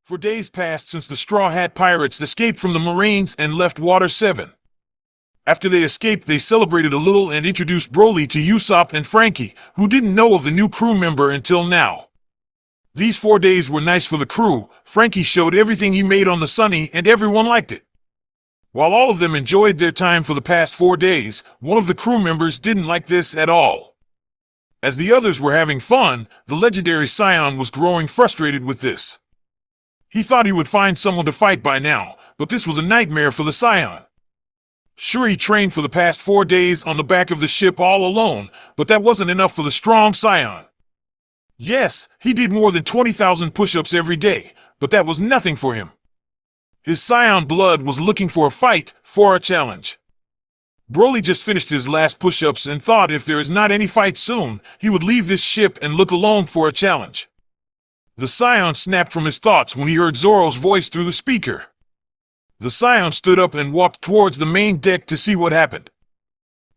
For days passed since the Straw Hat Pirates escaped from the Marines and left Water 7. After they escaped, they celebrated a little and introduced Broly to Usopp and Frankie, who didn't know of the new crew member until now. These 4 days were nice for the crew. Frankie showed everything he made on the Sunny and everyone liked it. While all of them enjoyed their time for the past 4 days, one of the crew members didn't like this at all. As the others were having fun, the legendary Scion was growing frustrated with this. He thought he would find someone to fight by now, but this was a nightmare for the Scion. Sure, he trained for the past 4 days on the back of the ship all alone, but that wasn't enough for the strong Scion. Yes, he did more than 20,000 push-ups every day, but that was nothing for him. His Scion blood was looking for a fight, for a challenge. Broly just finished his last push-ups and thought if there is not any fight soon, he would leave this ship and look alone for a challenge. The Scion snapped from his thoughts when he heard Zoro's voice through the speaker. The Scion stood up and walked towards the main deck to see what happened.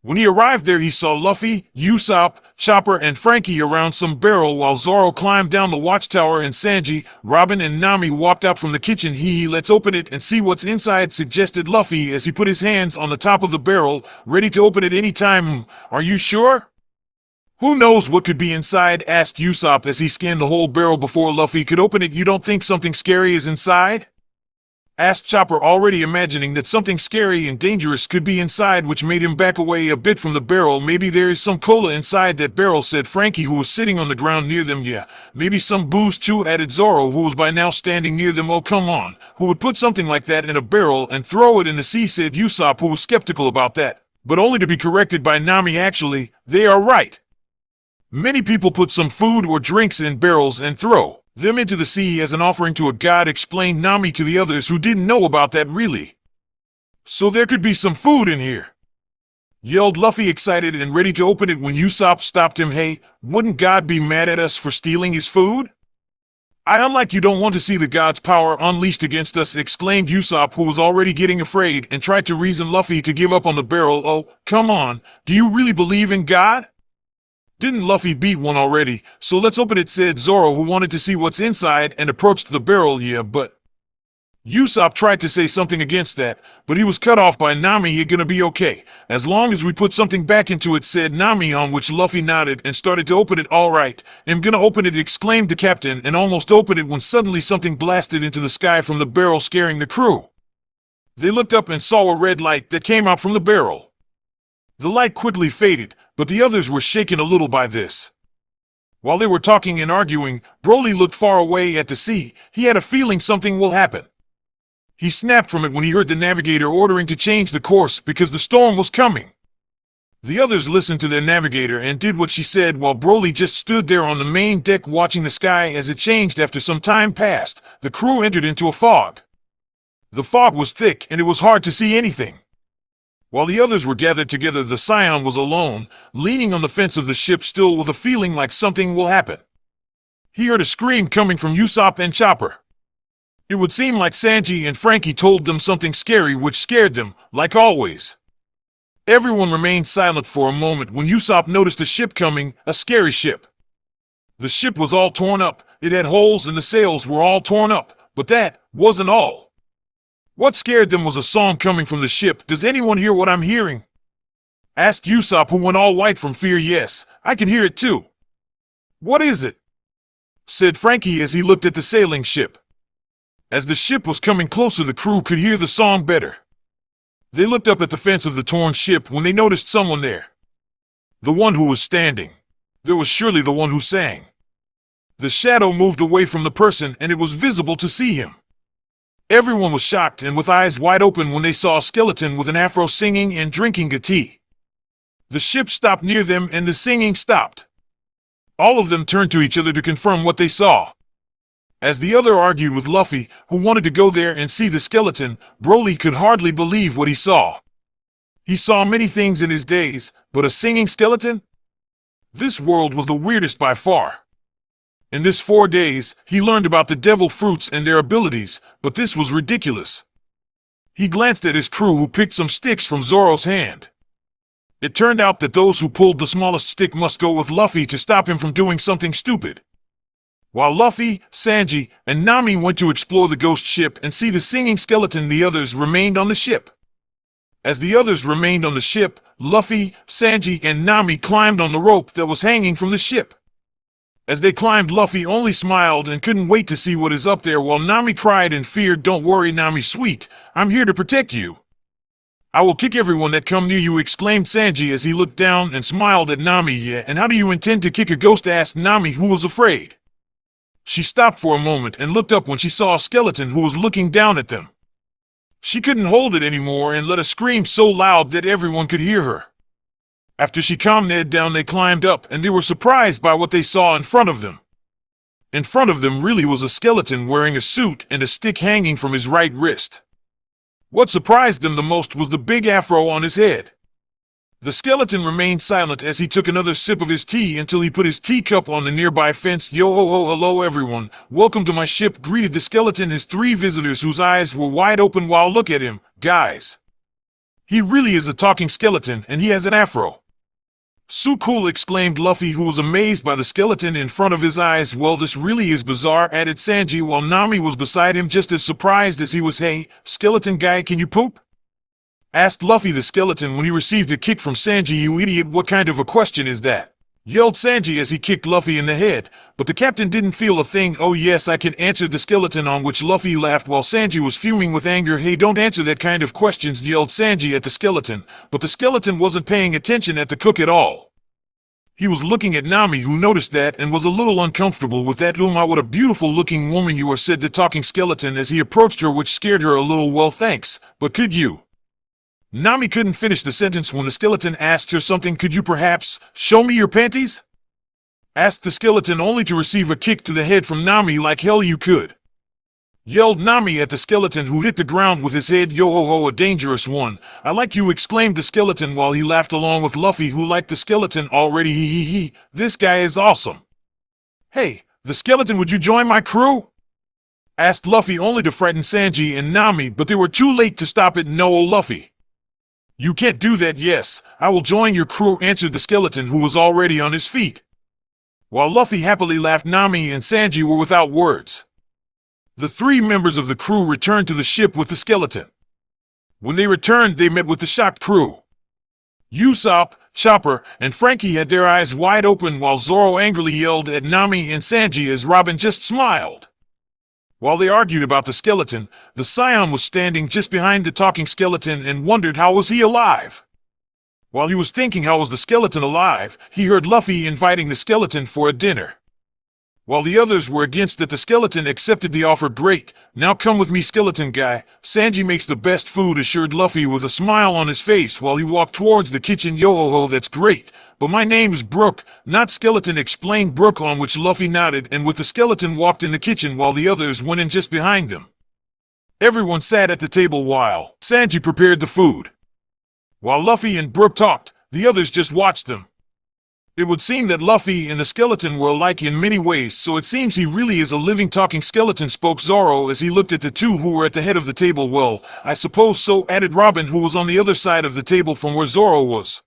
When he arrived there, he saw Luffy, Usopp, Chopper, and Frankie around some barrel while Zoro climbed down the watchtower and Sanji, Robin, and Nami walked out from the kitchen. Let's open it and see what's inside, suggested Luffy as he put his hands on the top of the barrel, ready to open it any time. Are you sure? Who knows what could be inside, asked Usopp as he scanned the whole barrel before Luffy could open it. You don't think something scary is inside? Asked Chopper, already imagining that something scary and dangerous could be inside, which made him back away a bit from the barrel. Maybe there is some cola inside that barrel, said Frankie, who was sitting on the ground near them. Yeah, maybe some booze too, added Zoro, who was by now standing near them. Oh, come on. Who would put something like that in a barrel and throw it in the sea, said Usopp, who was skeptical about that, but only to be corrected by Nami. Actually, they are right. Many people put some food or drinks in barrels and throw them into the sea as an offering to a god, explained Nami to the others who didn't know about that. Really? So there could be some food in here, yelled Luffy, excited and ready to open it when Usopp stopped him. Hey, wouldn't God be mad at us for stealing his food? Unlike you don't want to see the god's power unleashed against us, exclaimed Usopp, who was already getting afraid and tried to reason Luffy to give up on the barrel. Oh, come on, do you really believe in God? Didn't Luffy beat one already? So let's open it, said Zoro, who wanted to see what's inside and approached the barrel. Yeah, but Usopp tried to say something against that, but he was cut off by Nami. You're gonna be okay, as long as we put something back into it, said Nami, on which Luffy nodded and started to open it. All right, I'm gonna open it, exclaimed the captain, and almost opened it when suddenly something blasted into the sky from the barrel, scaring the crew. They looked up and saw a red light that came out from the barrel. The light quickly faded, but the others were shaken a little by this. While they were talking and arguing, Broly looked far away at the sea. He had a feeling something will happen. He snapped from it when he heard the navigator ordering to change the course because the storm was coming. The others listened to their navigator and did what she said, while Broly just stood there on the main deck watching the sky as it changed. After some time passed, the crew entered into a fog. The fog was thick and it was hard to see anything. While the others were gathered together, the Scion was alone, leaning on the fence of the ship, still with a feeling like something will happen. He heard a scream coming from Usopp and Chopper. It would seem like Sanji and Frankie told them something scary, which scared them, like always. Everyone remained silent for a moment when Usopp noticed a ship coming, a scary ship. The ship was all torn up, it had holes and the sails were all torn up, but that wasn't all. What scared them was a song coming from the ship. Does anyone hear what I'm hearing? Asked Usopp, who went all white from fear. Yes, I can hear it too. What is it? Said Frankie as he looked at the sailing ship. As the ship was coming closer, the crew could hear the song better. They looked up at the fence of the torn ship when they noticed someone there. The one who was standing. There was surely the one who sang. The shadow moved away from the person and it was visible to see him. Everyone was shocked and with eyes wide open when they saw a skeleton with an afro singing and drinking a tea. The ship stopped near them and the singing stopped. All of them turned to each other to confirm what they saw. As the other argued with Luffy, who wanted to go there and see the skeleton, Broly could hardly believe what he saw. He saw many things in his days, but a singing skeleton? This world was the weirdest by far. In this 4 days, he learned about the devil fruits and their abilities, but this was ridiculous. He glanced at his crew, who picked some sticks from Zoro's hand. It turned out that those who pulled the smallest stick must go with Luffy to stop him from doing something stupid. While Luffy, Sanji, and Nami went to explore the ghost ship and see the singing skeleton, the others remained on the ship. As the others remained on the ship, Luffy, Sanji, and Nami climbed on the rope that was hanging from the ship. As they climbed, Luffy only smiled and couldn't wait to see what is up there, while Nami cried in fear. "Don't worry, Nami sweet, I'm here to protect you. I will kick everyone that come near you," exclaimed Sanji as he looked down and smiled at Nami. "Yeah, and how do you intend to kick a ghost?" asked Nami, who was afraid. She stopped for a moment and looked up when she saw a skeleton who was looking down at them. She couldn't hold it anymore and let a scream so loud that everyone could hear her. After she calmed Ned down, they climbed up and they were surprised by what they saw in front of them. In front of them really was a skeleton wearing a suit and a stick hanging from his right wrist. What surprised them the most was the big afro on his head. The skeleton remained silent as he took another sip of his tea until he put his teacup on the nearby fence. "Yo ho ho, hello everyone, welcome to my ship," greeted the skeleton his three visitors, whose eyes were wide open. "Wow, look at him, guys. He really is a talking skeleton and he has an afro." "So cool," exclaimed Luffy, who was amazed by the skeleton in front of his eyes. "Well, this really is bizarre," added Sanji, while Nami was beside him just as surprised as he was. "Hey, skeleton guy, can you poop?" asked Luffy the skeleton when he received a kick from Sanji. "You idiot, what kind of a question is that?" yelled Sanji as he kicked Luffy in the head, but the captain didn't feel a thing. "Oh yes, I can," answered the skeleton, on which Luffy laughed while Sanji was fuming with anger. "Hey, don't answer that kind of questions," yelled Sanji at the skeleton, but the skeleton wasn't paying attention at the cook at all. He was looking at Nami, who noticed that and was a little uncomfortable with that. "My, what a beautiful looking woman you are," said the talking skeleton as he approached her, which scared her a little. "Well, thanks, but could you—" Nami couldn't finish the sentence when the skeleton asked her something. "Could you perhaps show me your panties?" asked the skeleton, only to receive a kick to the head from Nami. "Like hell you could," yelled Nami at the skeleton, who hit the ground with his head. "Yo ho ho, a dangerous one. I like you," exclaimed the skeleton while he laughed along with Luffy, who liked the skeleton already. He, this guy is awesome." "Hey, the skeleton, would you join my crew?" asked Luffy, only to frighten Sanji and Nami, but they were too late to stop it. "No, Luffy, you can't do that." "Yes, I will join your crew," answered the skeleton, who was already on his feet. While Luffy happily laughed, Nami and Sanji were without words. The three members of the crew returned to the ship with the skeleton. When they returned, they met with the shocked crew. Usopp, Chopper, and Frankie had their eyes wide open, while Zoro angrily yelled at Nami and Sanji as Robin just smiled. While they argued about the skeleton, the Scion was standing just behind the talking skeleton and wondered how was he alive. While he was thinking how was the skeleton alive, he heard Luffy inviting the skeleton for a dinner. While the others were against it, the skeleton accepted the offer. "Great, now come with me, skeleton guy. Sanji makes the best food," assured Luffy with a smile on his face while he walked towards the kitchen. "Yo ho ho, that's great. But my name is Brook, not skeleton," explained Brook, on which Luffy nodded and with the skeleton walked in the kitchen while the others went in just behind them. Everyone sat at the table while Sanji prepared the food. While Luffy and Brook talked, the others just watched them. It would seem that Luffy and the skeleton were alike in many ways, so it seems he really is a living talking skeleton, spoke Zoro as he looked at the two who were at the head of the table. "Well, I suppose so," added Robin, who was on the other side of the table from where Zoro was.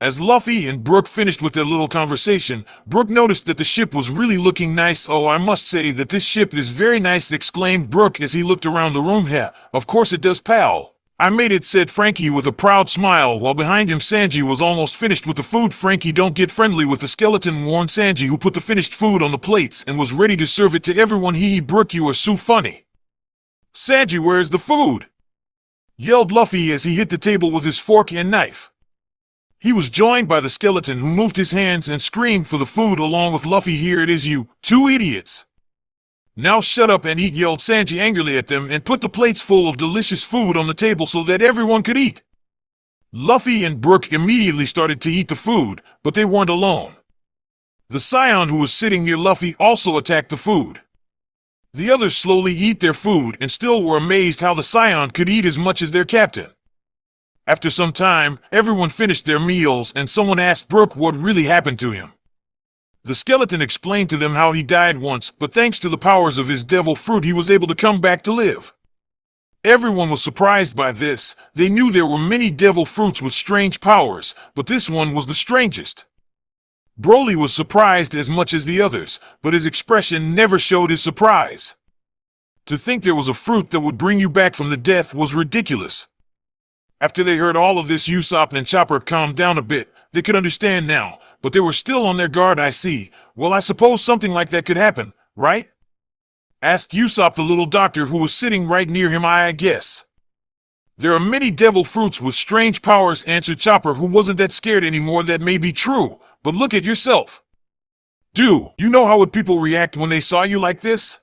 As Luffy and Brook finished with their little conversation, Brook noticed that the ship was really looking nice. "Oh, I must say that this ship is very nice," exclaimed Brook as he looked around the room. "Yeah, of course it does, pal. I made it," said Frankie with a proud smile, while behind him Sanji was almost finished with the food. "Frankie, don't get friendly with the skeleton," warned Sanji, who put the finished food on the plates and was ready to serve it to everyone. Brook, you are so funny." "Sanji, where's the food?" yelled Luffy as he hit the table with his fork and knife. He was joined by the skeleton, who moved his hands and screamed for the food along with Luffy. "Here it is, you two idiots. Now shut up and eat," yelled Sanji angrily at them and put the plates full of delicious food on the table so that everyone could eat. Luffy and Brook immediately started to eat the food, but they weren't alone. The Scion, who was sitting near Luffy, also attacked the food. The others slowly eat their food and still were amazed how the Scion could eat as much as their captain. After some time, everyone finished their meals and someone asked Brook what really happened to him. The skeleton explained to them how he died once, but thanks to the powers of his devil fruit he was able to come back to live. Everyone was surprised by this. They knew there were many devil fruits with strange powers, but this one was the strangest. Broly was surprised as much as the others, but his expression never showed his surprise. To think there was a fruit that would bring you back from the death was ridiculous. After they heard all of this, Usopp and Chopper calmed down a bit. They could understand now, but they were still on their guard. I see. Well, I suppose something like that could happen, right? Asked Usopp the little doctor who was sitting right near him. I guess. There are many devil fruits with strange powers, answered Chopper, who wasn't that scared anymore. That may be true, but look at yourself. Do you know how would people react when they saw you like this?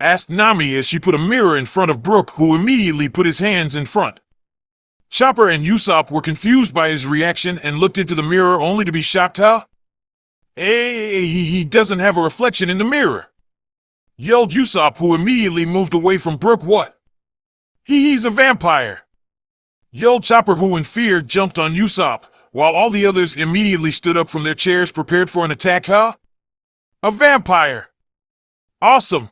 Asked Nami as she put a mirror in front of Brook, who immediately put his hands in front. Chopper and Usopp were confused by his reaction and looked into the mirror only to be shocked. Huh? Hey, he doesn't have a reflection in the mirror, yelled Usopp, who immediately moved away from Brook. What? He's a vampire, yelled Chopper, who in fear jumped on Usopp, while all the others immediately stood up from their chairs prepared for an attack. Huh? A vampire! Awesome!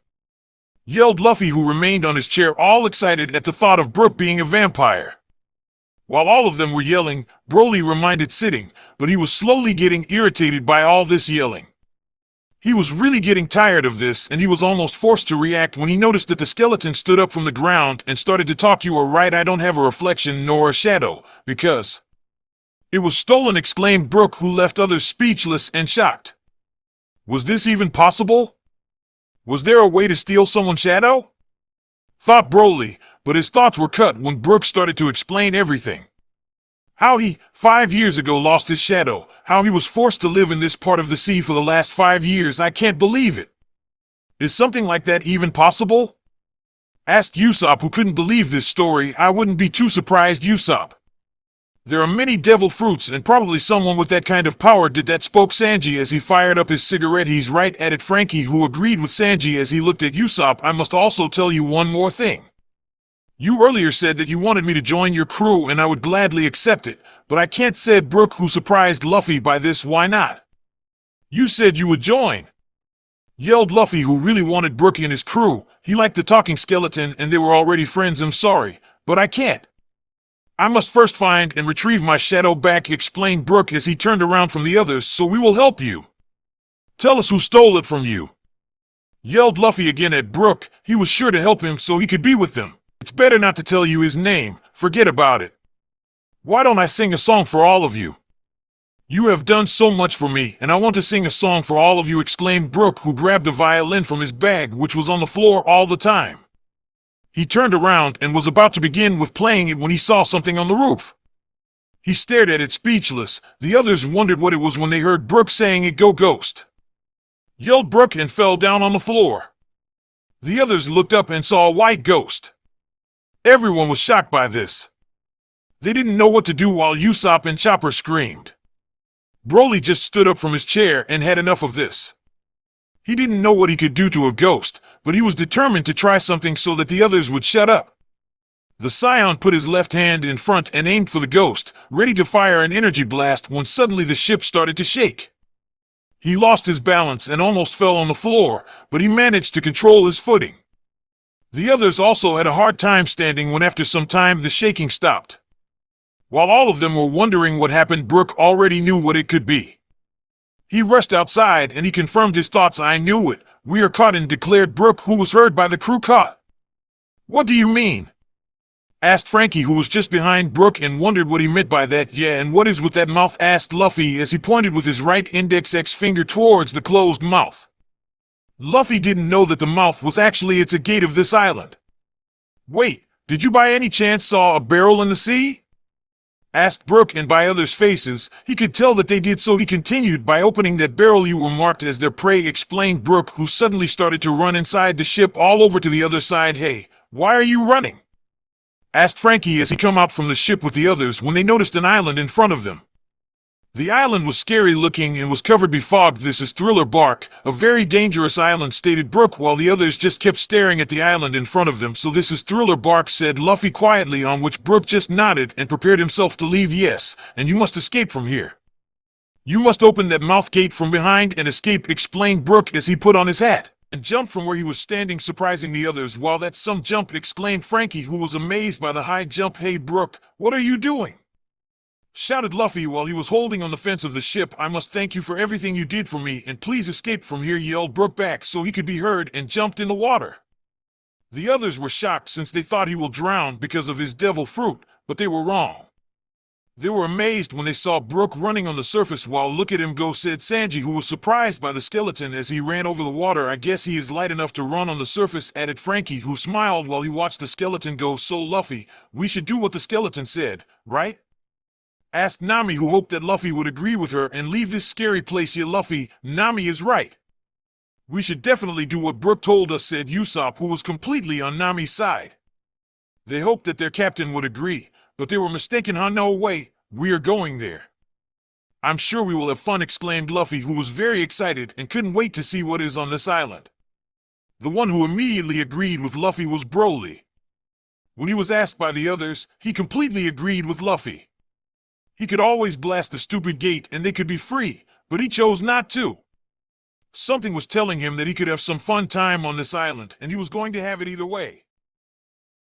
Yelled Luffy, who remained on his chair all excited at the thought of Brook being a vampire. While all of them were yelling, Broly remained sitting, but he was slowly getting irritated by all this yelling. He was really getting tired of this, and he was almost forced to react when he noticed that the skeleton stood up from the ground and started to talk. You are right, I don't have a reflection nor a shadow, because it was stolen, exclaimed Brook, who left others speechless and shocked. Was this even possible? Was there a way to steal someone's shadow? Thought Broly, but his thoughts were cut when Brook started to explain everything. How he, 5 years ago, lost his shadow, how he was forced to live in this part of the sea for the last 5 years. I can't believe it. Is something like that even possible? Asked Usopp, who couldn't believe this story. I wouldn't be too surprised, Usopp. There are many devil fruits, and probably someone with that kind of power did that, spoke Sanji as he fired up his cigarette. He's right, added Frankie, who agreed with Sanji as he looked at Usopp. I must also tell you one more thing. You earlier said that you wanted me to join your crew, and I would gladly accept it, but I can't, said Brook, who surprised Luffy by this. Why not? You said you would join, yelled Luffy, who really wanted Brook in his crew. He liked the talking skeleton and they were already friends. I'm sorry, but I can't. I must first find and retrieve my shadow back, explained Brook as he turned around from the others. So we will help you. Tell us who stole it from you, yelled Luffy again at Brook. He was sure to help him so he could be with them. It's better not to tell you his name. Forget about it. Why don't I sing a song for all of you? You have done so much for me, and I want to sing a song for all of you, exclaimed Brook, who grabbed a violin from his bag, which was on the floor all the time. He turned around and was about to begin with playing it when he saw something on the roof. He stared at it speechless. The others wondered what it was when they heard Brook saying it. Go ghost, yelled Brook, and fell down on the floor. The others looked up and saw a white ghost. Everyone was shocked by this. They didn't know what to do while Usopp and Chopper screamed. Broly just stood up from his chair and had enough of this. He didn't know what he could do to a ghost, but he was determined to try something so that the others would shut up. The Scion put his left hand in front and aimed for the ghost, ready to fire an energy blast, when suddenly the ship started to shake. He lost his balance and almost fell on the floor, but he managed to control his footing. The others also had a hard time standing when after some time the shaking stopped. While all of them were wondering what happened, Brook already knew what it could be. He rushed outside and he confirmed his thoughts. I knew it. We are caught, and declared Brook, who was heard by the crew. Caught? What do you mean? Asked Frankie, who was just behind Brook and wondered what he meant by that. Yeah, and what is with that mouth? Asked Luffy as he pointed with his right index finger towards the closed mouth. Luffy didn't know that the mouth was actually a gate of this island. Wait, did you by any chance saw a barrel in the sea? Asked Brook, and by others' faces, he could tell that they did. So he continued, by opening that barrel you were marked as their prey, explained Brook, who suddenly started to run inside the ship all over to the other side. Hey, why are you running? Asked Frankie as he come out from the ship with the others when they noticed an island in front of them. The island was scary looking and was covered with fog. This is Thriller Bark, a very dangerous island, stated Brook, while the others just kept staring at the island in front of them. So this is Thriller Bark, said Luffy quietly, on which Brook just nodded and prepared himself to leave. Yes, and you must escape from here. You must open that mouth gate from behind and escape, explained Brook as he put on his hat and jumped from where he was standing, surprising the others. Wow, that's some jump, exclaimed Frankie, who was amazed by the high jump. Hey Brook, what are you doing? shouted Luffy while he was holding on the fence of the ship. "I must thank you for everything you did for me, and please escape from here," yelled Brook back so he could be heard, and jumped in the water. The others were shocked since they thought he will drown because of his devil fruit, but they were wrong. They were amazed when they saw Brook running on the surface. "While look at him go," said Sanji, who was surprised by the skeleton as he ran over the water. "I guess he is light enough to run on the surface," added Frankie, who smiled while he watched the skeleton go. "So Luffy, we should do what the skeleton said, right?" asked Nami, who hoped that Luffy would agree with her and leave this scary place. "Yeah, Luffy, Nami is right. We should definitely do what Brook told us," said Usopp, who was completely on Nami's side. They hoped that their captain would agree, but they were mistaken. "Huh? No way, we are going there. I'm sure we will have fun," exclaimed Luffy, who was very excited and couldn't wait to see what is on this island. The one who immediately agreed with Luffy was Broly. When he was asked by the others, he completely agreed with Luffy. He could always blast the stupid gate and they could be free, but he chose not to. Something was telling him that he could have some fun time on this island, and he was going to have it either way.